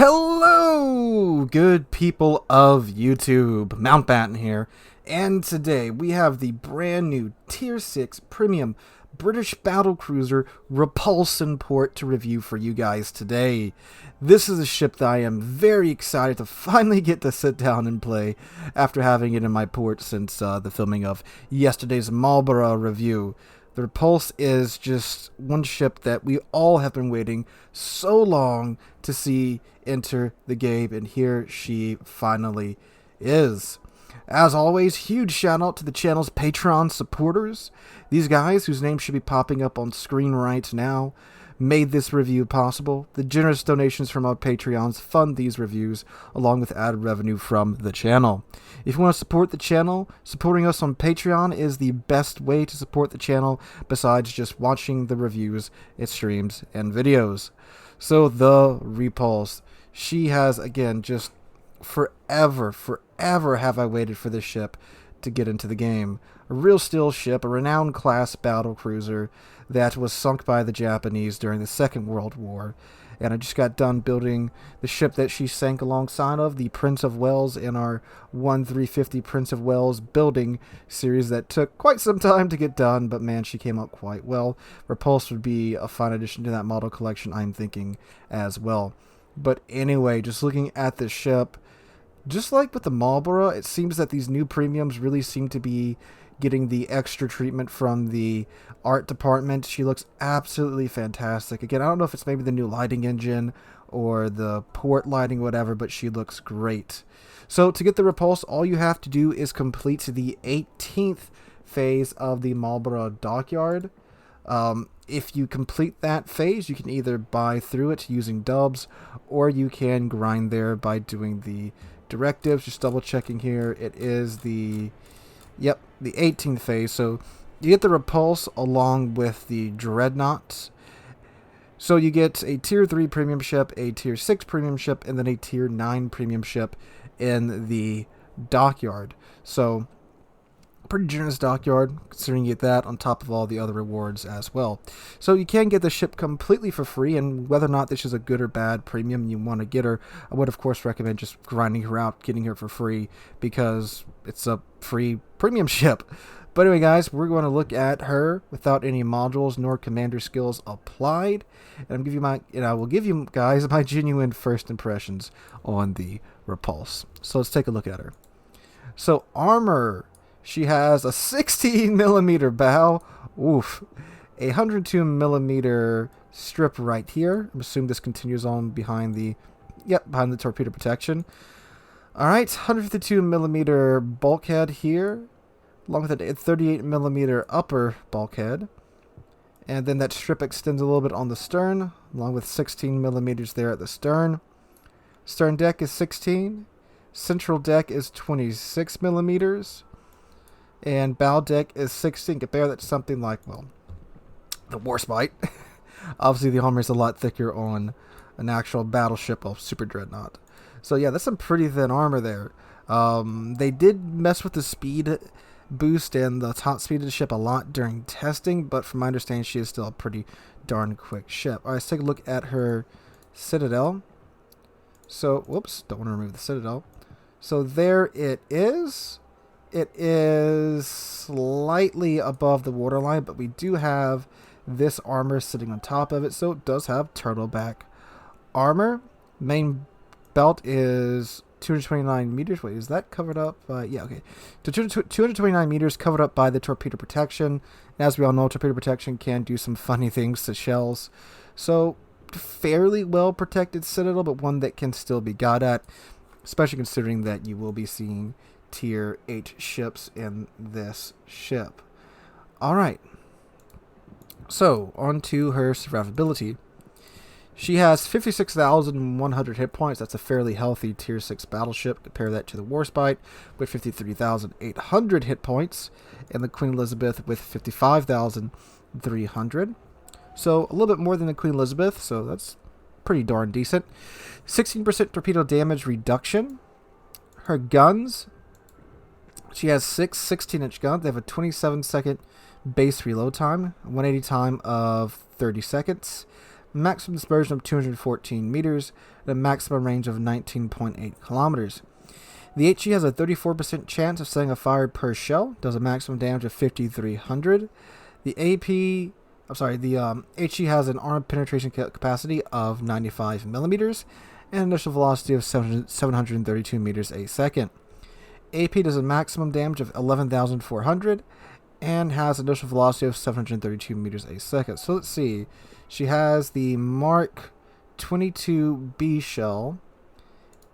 Hello, good people of YouTube. Mountbatten here, and today we have the brand new Tier 6 Premium British Battlecruiser Repulse import to review for you guys today. This is a ship that I am very excited to finally get to sit down and play after having it in my port since the filming of yesterday's Marlborough review. The Repulse is just one ship that we all have been waiting so long to see enter the game, and here she finally is. As always, huge shout out to the channel's Patreon supporters. These guys, whose names should be popping up on screen right now, made this review possible. The generous donations from our Patreons fund these reviews, along with added revenue from the channel. If you want to support the channel, supporting us on Patreon is the best way to support the channel, besides just watching the reviews, its streams, and videos. So, the Repulse. She has, again, just forever have I waited for this ship to get into the game. A real steel ship, a renowned class battlecruiser that was sunk by the Japanese during the Second World War. And I just got done building the ship that she sank alongside of, the Prince of Wales, in our 1-350 Prince of Wales building series that took quite some time to get done, but man, she came out quite well. Repulse would be a fine addition to that model collection, I'm thinking, as well. But anyway, just looking at this ship, just like with the Marlborough, it seems that these new premiums really seem to be getting the extra treatment from the art department. She looks absolutely fantastic. Again, I don't know if it's maybe the new lighting engine or the port lighting, whatever, but she looks great. So to get the Repulse, all you have to do is complete the 18th phase of the Marlborough dockyard. If you complete that phase, you can either buy through it using dubs, or you can grind there by doing the directives. Just double checking here. It is the 18th phase. So you get the Repulse along with the Dreadnought. So you get a Tier 3 premium ship, a Tier 6 premium ship, and then a Tier 9 premium ship in the dockyard. So pretty generous dockyard, considering you get that on top of all the other rewards as well. So you can get the ship completely for free, and whether or not this is a good or bad premium you want to get her, I would of course recommend just grinding her out, getting her for free, because it's a free premium ship. But anyway guys, we're going to look at her without any modules nor commander skills applied, and I will give you guys my genuine first impressions on the Repulse. So let's take a look at her. So armor. She has a 16mm bow, oof, a 102mm strip right here. I'm assuming this continues on behind the torpedo protection. Alright, 152mm bulkhead here, along with a 38mm upper bulkhead. And then that strip extends a little bit on the stern, along with 16mm there at the stern. Stern deck is 16, central deck is 26mm. And bow deck is 16. Compare that to something like, well, the Warspite. Obviously, the armor is a lot thicker on an actual battleship of Super Dreadnought. So yeah, that's some pretty thin armor there. They did mess with the speed boost and the top speed of the ship a lot during testing, but from my understanding, she is still a pretty darn quick ship. All right, let's take a look at her Citadel. So, whoops, don't want to remove the Citadel. So there it is. It is slightly above the waterline, but we do have this armor sitting on top of it, so it does have turtleback armor. Main belt is 229 meters. Wait, is that covered up? Yeah, okay. So 229 meters covered up by the torpedo protection. And as we all know, torpedo protection can do some funny things to shells. So fairly well protected Citadel, but one that can still be got at, especially considering that you will be seeing Tier 8 ships in this ship. Alright, so on to her survivability. She has 56,100 hit points. That's a fairly healthy Tier 6 battleship. Compare that to the Warspite with 53,800 hit points, and the Queen Elizabeth with 55,300. So a little bit more than the Queen Elizabeth, so that's pretty darn decent. 16% torpedo damage reduction. Her guns, she has 6 16-inch guns. They have a 27-second base reload time, 180 time of 30 seconds. maximum dispersion of 214 meters, and a maximum range of 19.8 kilometers. The HE has a 34% chance of setting a fire per shell, does a maximum damage of 5,300. The HE has an armor penetration capacity of 95 millimeters, and initial velocity of 732 meters a second. AP does a maximum damage of 11,400 and has initial velocity of 732 meters a second. So let's see. She has the Mark 22B shell,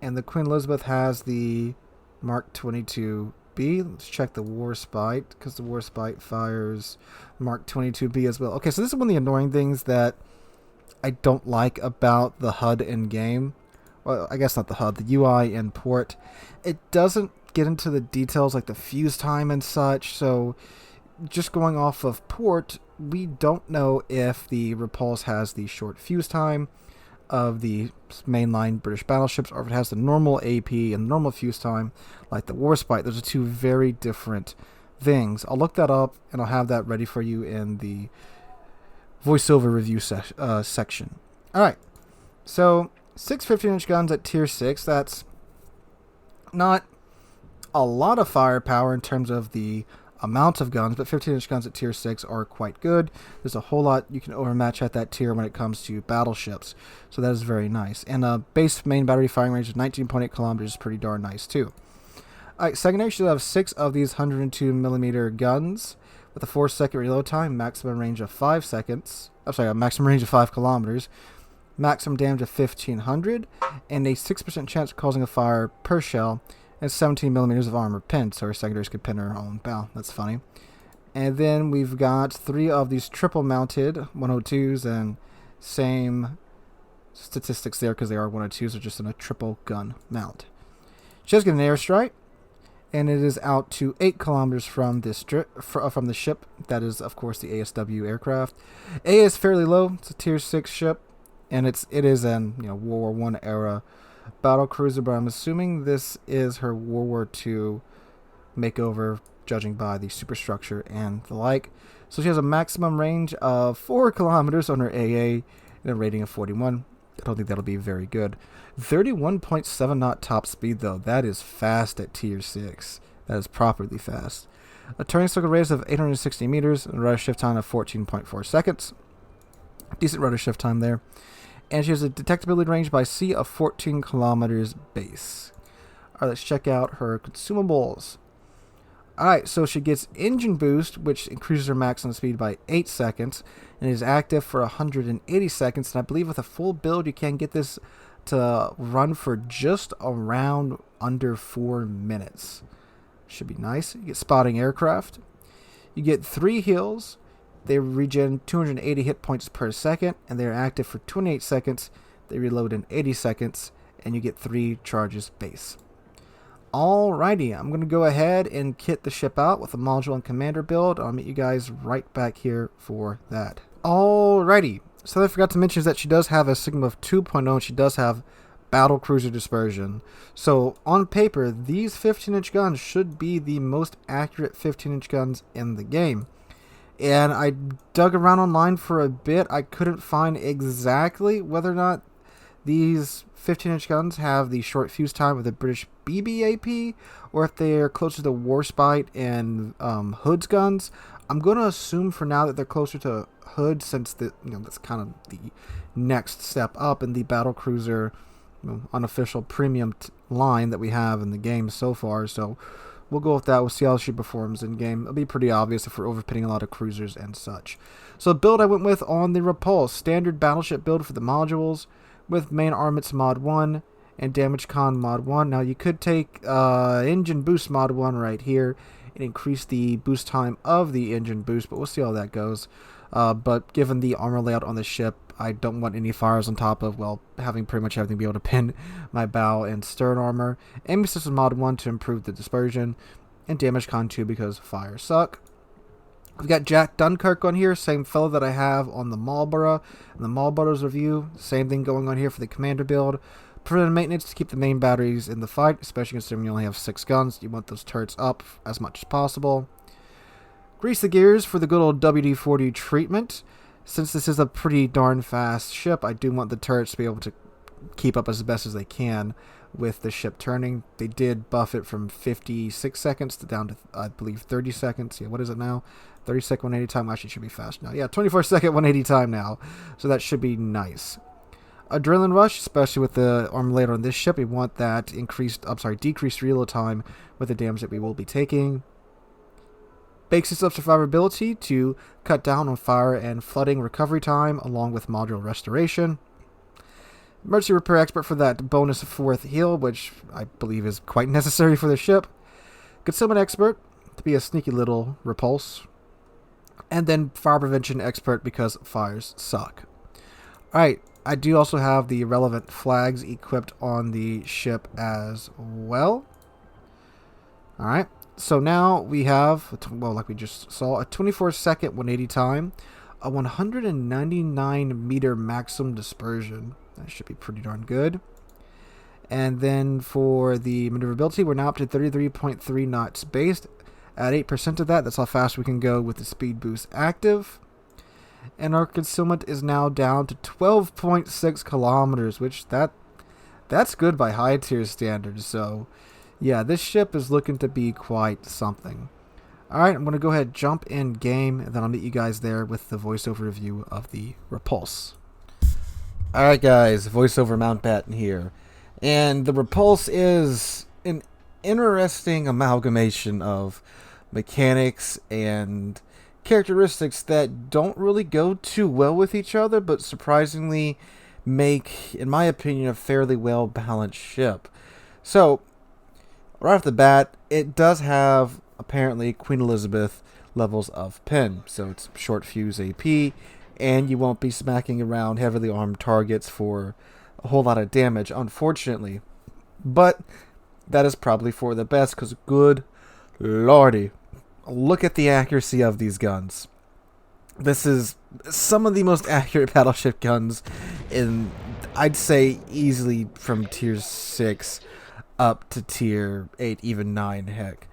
and the Queen Elizabeth has the Mark 22B. Let's check the Warspite, because the Warspite fires Mark 22B as well. Okay, so this is one of the annoying things that I don't like about the HUD in game. Well, I guess not the HUD, the UI in port. It doesn't get into the details like the fuse time and such, so just going off of port, we don't know if the Repulse has the short fuse time of the mainline British battleships, or if it has the normal AP and normal fuse time like the Warspite. Those are two very different things. I'll look that up and I'll have that ready for you in the voiceover review section. Alright, so 6 15-inch guns at tier 6. That's not a lot of firepower in terms of the amount of guns, but 15-inch guns at tier 6 are quite good. There's a whole lot you can overmatch at that tier when it comes to battleships, so that is very nice. And a base main battery firing range of 19.8 kilometers is pretty darn nice too. Alright, secondary should have 6 of these 102mm guns with a 4-second reload time, maximum range of 5 seconds. A maximum range of 5 kilometers, maximum damage of 1,500, and a 6% chance of causing a fire per shell, and 17 millimeters of armor pinned, so our secondaries could pin our own bow. That's funny. And then we've got 3 of these triple mounted 102s, and same statistics there because they are 102s, are just in a triple gun mount. She does get an airstrike, and it is out to 8 kilometers from this from the ship. That is, of course, the ASW aircraft. A is fairly low. It's a tier 6 ship, and it is an World War One era Battlecruiser, but I'm assuming this is her World War II makeover, judging by the superstructure and the like. So she has a maximum range of 4 kilometers on her AA and a rating of 41. I don't think that'll be very good. 31.7 knot top speed, though. That is fast at tier 6. That is properly fast. A turning circle radius of 860 meters and a rudder shift time of 14.4 seconds. Decent rudder shift time there. And she has a detectability range by sea of 14 kilometers base. Alright, let's check out her consumables. Alright, so she gets engine boost, which increases her maximum speed by 8 seconds, and is active for 180 seconds. And I believe with a full build, you can get this to run for just around under 4 minutes. Should be nice. You get spotting aircraft. You get 3 heals. They regen 280 hit points per second, and they're active for 28 seconds. They reload in 80 seconds, and you get 3 charges base. Alrighty, I'm going to go ahead and kit the ship out with a module and commander build. I'll meet you guys right back here for that. Alrighty, so I forgot to mention is that she does have a Sigma of 2.0, and she does have Battlecruiser dispersion. So on paper, these 15-inch guns should be the most accurate 15-inch guns in the game. And I dug around online for a bit. I couldn't find exactly whether or not these 15-inch guns have the short fuse time with the British BBAP, or if they are closer to Warspite and Hood's guns. I'm going to assume for now that they're closer to Hood, since that's kind of the next step up in the Battlecruiser unofficial premium line that we have in the game so far. So we'll go with that. We'll see how she performs in game. It'll be pretty obvious if we're overpitting a lot of cruisers and such. So the build I went with on the Repulse, standard battleship build for the modules with main armaments mod 1 and damage con mod 1. Now you could take engine boost mod 1 right here and increase the boost time of the engine boost, but we'll see how that goes. But given the armor layout on the ship, I don't want any fires on top of, having pretty much everything be able to pin my bow and stern armor. Aiming system mod 1 to improve the dispersion, and damage con 2 because fires suck. We've got Jack Dunkirk on here, same fellow that I have on the Marlborough. And the Marlborough's review, same thing going on here for the commander build. Preventive maintenance to keep the main batteries in the fight, especially considering you only have 6 guns. You want those turrets up as much as possible. Grease the gears for the good old WD-40 treatment. Since this is a pretty darn fast ship, I do want the turrets to be able to keep up as best as they can with the ship turning. They did buff it from 56 seconds to down to, I believe, 30 seconds. Yeah, what is it now? 30-second 180 time. Actually, it should be fast now. Yeah, 24-second 180 time now. So that should be nice. Adrenaline rush, especially with the armor layer on this ship, we want that decreased reload time with the damage that we will be taking. Basics of survivability to cut down on fire and flooding recovery time, along with module restoration. Emergency repair expert for that bonus 4th heal, which I believe is quite necessary for the ship. Concealment expert to be a sneaky little repulse. And then fire prevention expert because fires suck. Alright, I do also have the relevant flags equipped on the ship as well. Alright, so now we have, well, like we just saw, a 24-second 180 time, a 199 meter maximum dispersion. That should be pretty darn good. And then for the maneuverability, we're now up to 33.3 knots based. At 8% of that, that's how fast we can go with the speed boost active. And our concealment is now down to 12.6 kilometers, which that's good by high tier standards. So yeah, this ship is looking to be quite something. Alright, I'm going to go ahead and jump in game, and then I'll meet you guys there with the voiceover review of the Repulse. Alright guys, voiceover Mountbatten here. And the Repulse is an interesting amalgamation of mechanics and characteristics that don't really go too well with each other, but surprisingly make, in my opinion, a fairly well balanced ship. So, right off the bat, it does have apparently Queen Elizabeth levels of pen, so it's short fuse AP, and you won't be smacking around heavily armed targets for a whole lot of damage, unfortunately. But that is probably for the best, because good lordy, look at the accuracy of these guns. This is some of the most accurate battleship guns in, I'd say, easily from tier 6 up to tier 8, even 9, heck.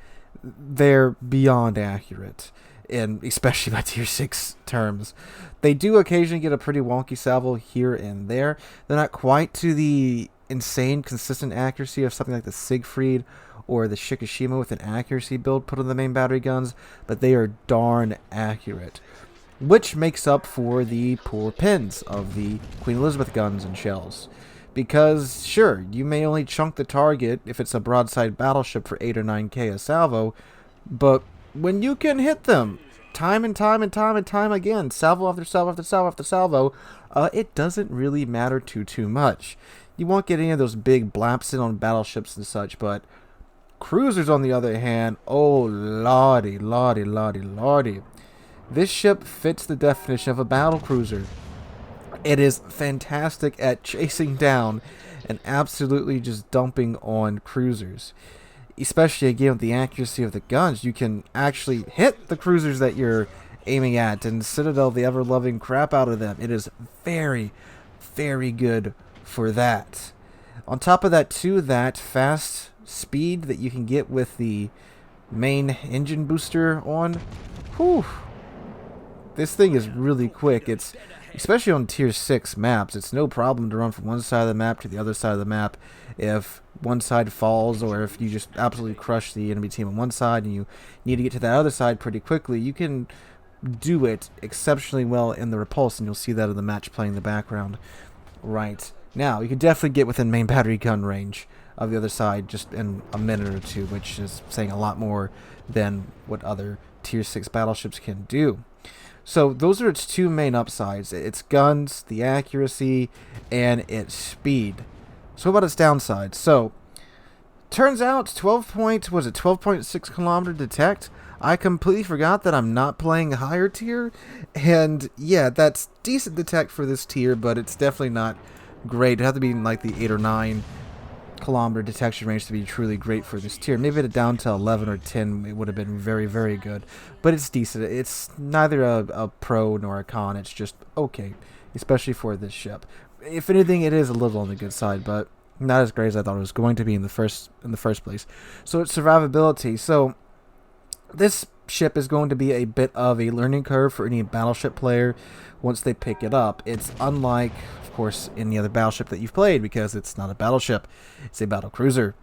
They're beyond accurate, and especially by tier 6 terms. They do occasionally get a pretty wonky salvo here and there. They're not quite to the insane consistent accuracy of something like the Siegfried or the Shikishima with an accuracy build put on the main battery guns, but they are darn accurate, which makes up for the poor pins of the Queen Elizabeth guns and shells. Because, sure, you may only chunk the target if it's a broadside battleship for 8 or 9k a salvo, but when you can hit them time and time and time and time again, salvo after salvo after salvo after salvo, it doesn't really matter too much. You won't get any of those big blaps in on battleships and such, but cruisers, on the other hand, oh lordy, lordy, lordy, lordy. This ship fits the definition of a battlecruiser. It is fantastic at chasing down and absolutely just dumping on cruisers. Especially, again, with the accuracy of the guns, you can actually hit the cruisers that you're aiming at and Citadel the ever-loving crap out of them. It is very, very good for that. On top of that, too, that fast speed that you can get with the main engine booster on, whew, this thing is really quick. It's, especially on tier 6 maps, it's no problem to run from one side of the map to the other side of the map if one side falls, or if you just absolutely crush the enemy team on one side and you need to get to that other side pretty quickly. You can do it exceptionally well in the Repulse, and you'll see that in the match playing in the background right now. You can definitely get within main battery gun range of the other side just in a minute or two, which is saying a lot more than what other tier 6 battleships can do. So those are its two main upsides. Its guns, the accuracy, and its speed. So what about its downsides? So, turns out 12.6 kilometer detect. I completely forgot that I'm not playing higher tier. And yeah, that's decent detect for this tier, but it's definitely not great. It'd have to be in like the 8 or 9 kilometer detection range to be truly great for this tier. Maybe it down to 11 or 10, it would have been very, very good. But it's decent. It's neither a pro nor a con. It's just okay, especially for this ship. If anything, it is a little on the good side, but not as great as I thought it was going to be in the first place. So it's survivability. So this ship is going to be a bit of a learning curve for any battleship player once they pick it up. It's unlike, of course, any other battleship that you've played, because it's not a battleship, it's a battlecruiser.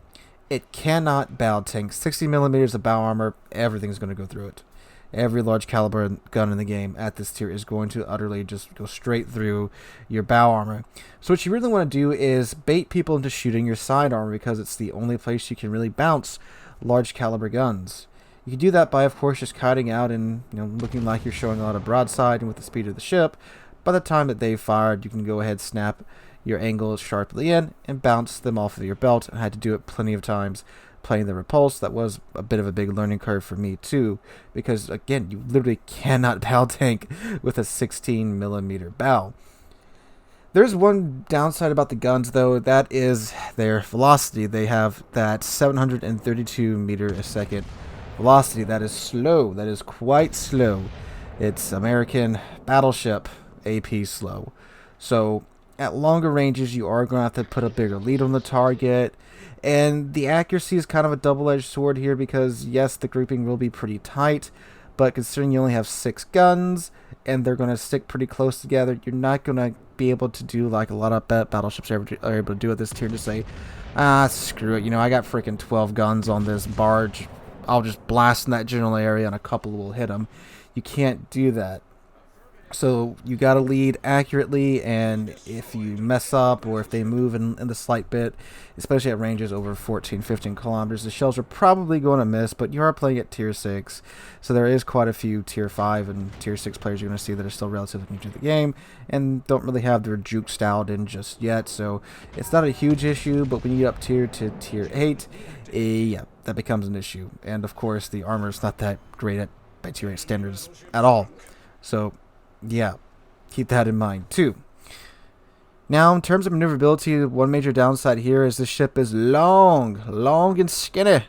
It cannot bow tank 60 millimeters of bow armor. Everything's going to go through it. Every large caliber gun in the game at this tier is going to utterly just go straight through your bow armor. So what you really want to do is bait people into shooting your side armor, because it's the only place you can really bounce large caliber guns. You can do that by, of course, just kiting out and looking like you're showing a lot of broadside, and with the speed of the ship, by the time that they've fired, you can go ahead, snap your angle sharply in, and bounce them off of your belt. I had to do it plenty of times playing the Repulse. That was a bit of a big learning curve for me too, because again, you literally cannot bow tank with a 16 millimeter bow. There's one downside about the guns, though. That is their velocity. They have that 732 meter a second velocity. That is slow. That is quite slow. It's American battleship AP slow. So at longer ranges, you are going to have to put a bigger lead on the target. And the accuracy is kind of a double-edged sword here, because yes, the grouping will be pretty tight, but considering you only have 6 guns and they're going to stick pretty close together, you're not going to be able to do like a lot of battleships are able to do at this tier, to say, screw it, I got freaking 12 guns on this barge, I'll just blast in that general area and a couple will hit them. You can't do that. So you got to lead accurately, and if you mess up or if they move in the slight bit, especially at ranges over 14-15 kilometers, the shells are probably going to miss, but you are playing at tier 6, so there is quite a few tier 5 and tier 6 players you're going to see that are still relatively new to the game and don't really have their jukes dialed in just yet, so it's not a huge issue. But when you get up tier to tier 8, yeah, that becomes an issue. And of course, the armor is not that great by tier 8 standards at all, so yeah, keep that in mind too. Now, in terms of maneuverability, one major downside here is the ship is long and skinny,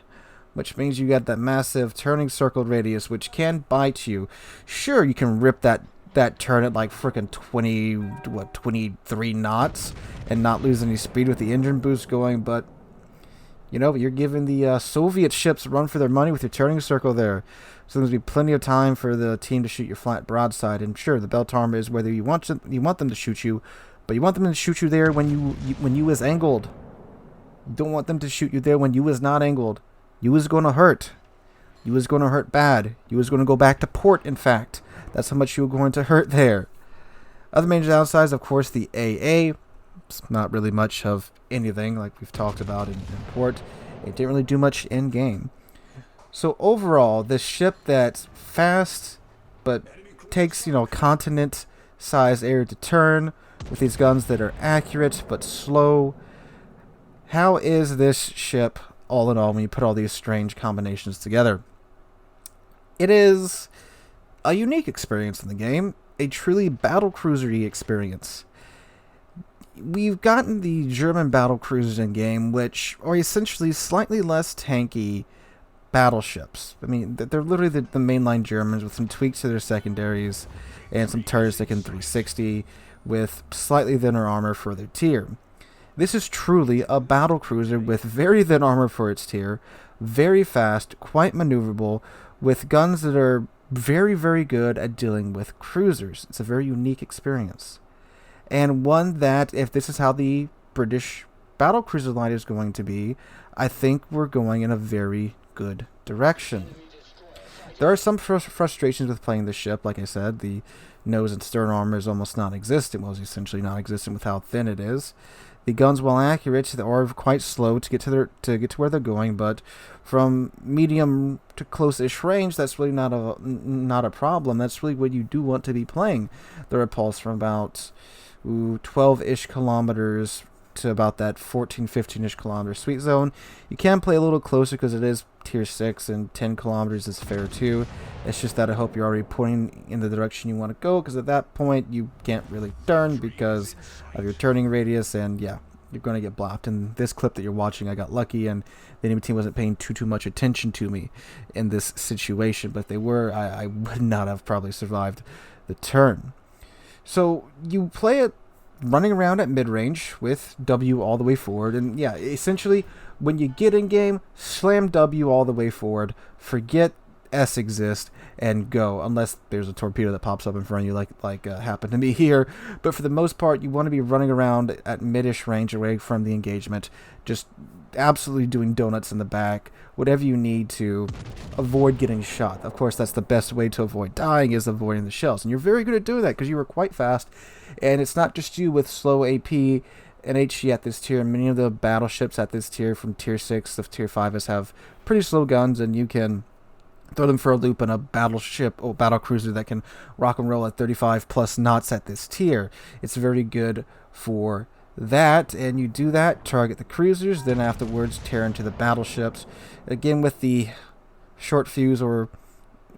which means you got that massive turning circle radius, which can bite you. Sure, you can rip that turn at like freaking 23 knots and not lose any speed with the engine boost going, but you're giving the Soviet ships a run for their money with your turning circle there. So there's going to be plenty of time for the team to shoot your flat broadside. And sure, the belt armor is whether you want them to shoot you, but you want them to shoot you there when you is angled. You don't want them to shoot you there when you is not angled. You is going to hurt. You is going to hurt bad. You is going to go back to port, in fact. That's how much you're going to hurt there. Other major downsides, of course, the AA. It's not really much of anything like we've talked about in port. It didn't really do much in game. So overall, this ship that's fast but takes continent-sized area to turn, with these guns that are accurate but slow. How is this ship all in all when you put all these strange combinations together? It is a unique experience in the game, a truly battlecruiser-y experience. We've gotten the German battlecruisers in game, which are essentially slightly less tanky battleships. I mean, they're literally the mainline Germans with some tweaks to their secondaries and some turrets that can 360 with slightly thinner armor for their tier. This is truly a battlecruiser with very thin armor for its tier, very fast, quite maneuverable, with guns that are very, very good at dealing with cruisers. It's a very unique experience. And one that, if this is how the British battlecruiser line is going to be, I think we're going in a very good direction. There are some frustrations with playing this ship. Like I said, the nose and stern armor is almost non-existent. Well, it's essentially non-existent with how thin it is. The guns, while accurate, they are quite slow to get to where they're going. But from medium to close-ish range, that's really not a problem. That's really what you do want to be playing the Repulse from about 12-ish kilometers to about that 14-15-ish kilometer sweet zone. You can play a little closer because it is tier 6 and 10 kilometers is fair too. It's just that I hope you're already pointing in the direction you want to go, because at that point you can't really turn because of your turning radius, and yeah, you're going to get blocked. In this clip that you're watching, I got lucky and the enemy team wasn't paying too much attention to me in this situation, but if they were, I would not have probably survived the turn. So you play it running around at mid-range with W all the way forward, and yeah, essentially when you get in game, slam W all the way forward, forget S exist and go, unless there's a torpedo that pops up in front of you like happened to me here. But for the most part, you want to be running around at mid-ish range away from the engagement, just absolutely doing donuts in the back, whatever you need to avoid getting shot. Of course, that's the best way to avoid dying, is avoiding the shells, and you're very good at doing that because you were quite fast. And it's not just you with slow AP and HE at this tier. Many of the battleships at this tier, from tier 6 to tier 5s, have pretty slow guns, and you can throw them for a loop in a battleship or battlecruiser that can rock and roll at 35 plus knots at this tier. It's very good for that, and you do that, target the cruisers, then afterwards tear into the battleships. Again, with the short fuse or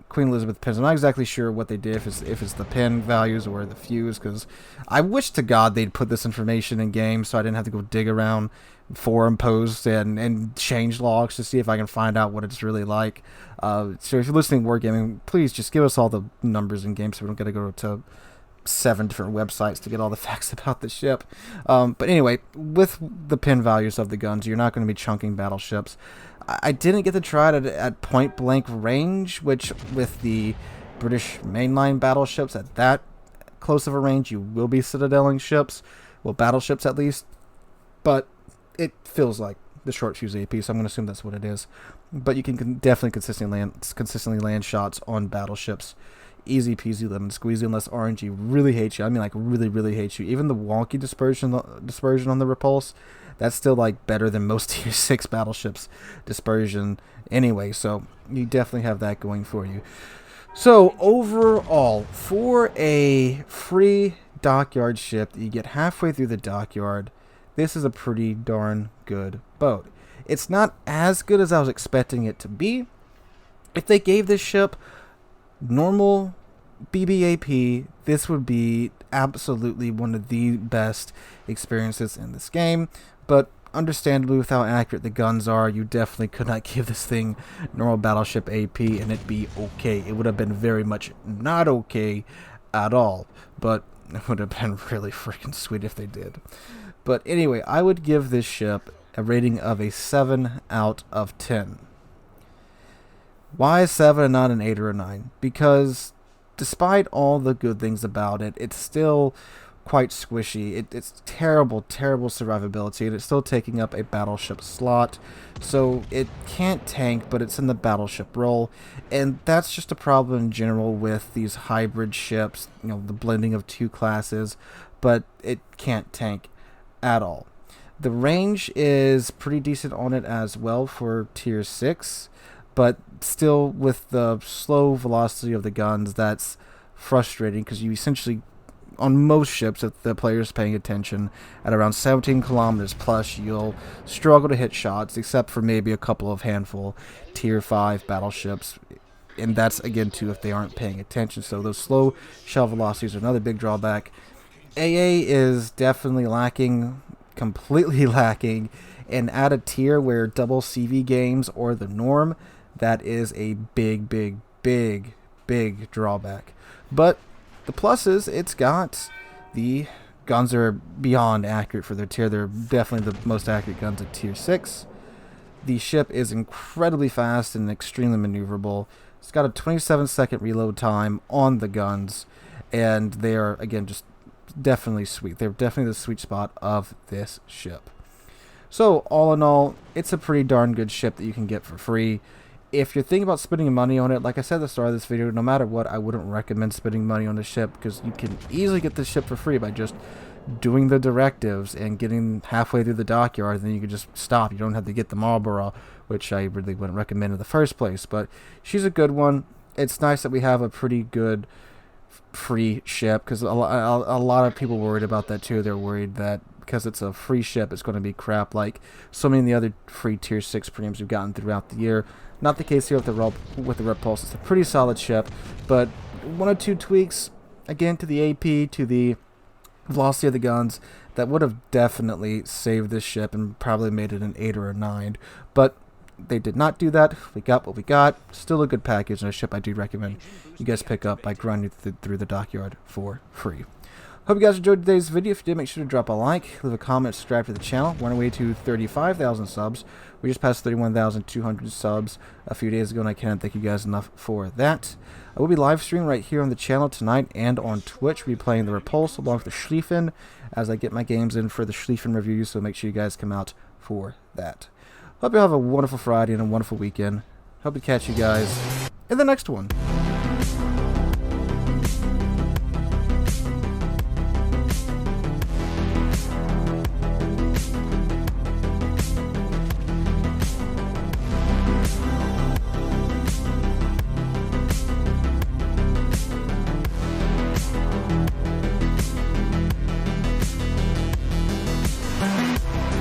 Queen Elizabeth pins, I'm not exactly sure what they did, if it's the pin values or the fuse, because I wish to God they'd put this information in game so I didn't have to go dig around forum posts and change logs to see if I can find out what it's really like. So if you're listening to Wargaming, please just give us all the numbers in game so we don't got to go to 7 different websites to get all the facts about the ship. But anyway, with the pin values of the guns, you're not going to be chunking battleships. I didn't get to try it at point blank range, which with the British mainline battleships at that close of a range, you will be citadeling ships, well, battleships at least, but it feels like the short fuse AP, so I'm going to assume that's what it is. But you can definitely consistently land shots on battleships. Easy peasy lemon squeezy, unless RNG really hates you. I mean, like, really hates you. Even the wonky dispersion on the Repulse, that's still like better than most tier 6 battleships dispersion anyway, so you definitely have that going for you. So overall, for a free dockyard ship that you get halfway through the dockyard, this is a pretty darn good boat. It's not as good as I was expecting it to be. If they gave this ship normal BBAP, this would be absolutely one of the best experiences in this game. But understandably, with how accurate the guns are, you definitely could not give this thing normal battleship AP and it'd be okay. It would have been very much not okay at all, but it would have been really freaking sweet if they did. But anyway, I would give this ship a rating of a 7 out of 10. Why a 7 and not an 8 or a 9? Because despite all the good things about it, it's still quite squishy. It's terrible survivability, and it's still taking up a battleship slot. So it can't tank, but it's in the battleship role. And that's just a problem in general with these hybrid ships, you know, the blending of two classes, but it can't tank at all. The range is pretty decent on it as well for tier 6, but still with the slow velocity of the guns, that's frustrating because you essentially, on most ships, if the player's paying attention, at around 17 kilometers plus, you'll struggle to hit shots, except for maybe a couple of handful tier 5 battleships, and that's again too if they aren't paying attention. So those slow shell velocities are another big drawback. AA is definitely lacking, completely lacking, and at a tier where double CV games are the norm, that is a big drawback. But the pluses, it's got the guns are beyond accurate for their tier. They're definitely the most accurate guns at tier 6. The ship is incredibly fast and extremely maneuverable. It's got a 27-second reload time on the guns, and they are, again, just definitely sweet. They're definitely the sweet spot of this ship. So all in all, it's a pretty darn good ship that you can get for free. If you're thinking about spending money on it, like I said at the start of this video, no matter what, I wouldn't recommend spending money on the ship, because you can easily get this ship for free by just doing the directives and getting halfway through the dockyard, and then you can just stop. You don't have to get the Marlboro, which I really wouldn't recommend in the first place, but she's a good one. It's nice that we have a pretty good free ship, because a lot of people worried about that too. They're worried that because it's a free ship, it's going to be crap like so many of the other free tier 6 premiums we've gotten throughout the year. Not the case here with the Repulse. It's a pretty solid ship, but one or two tweaks, again, to the AP, to the velocity of the guns, that would have definitely saved this ship and probably made it an 8 or a 9. But they did not do that. We got what we got. Still a good package, and a ship I do recommend you guys pick up by grinding through the dockyard for free. Hope you guys enjoyed today's video. If you did, make sure to drop a like, leave a comment, subscribe to the channel. We're on our way to 35,000 subs. We just passed 31,200 subs a few days ago, and I cannot thank you guys enough for that. I will be live streaming right here on the channel tonight and on Twitch. We'll be playing the Repulse along with the Schlieffen as I get my games in for the Schlieffen review, so make sure you guys come out for that. Hope you have a wonderful Friday and a wonderful weekend. Hope to catch you guys in the next one.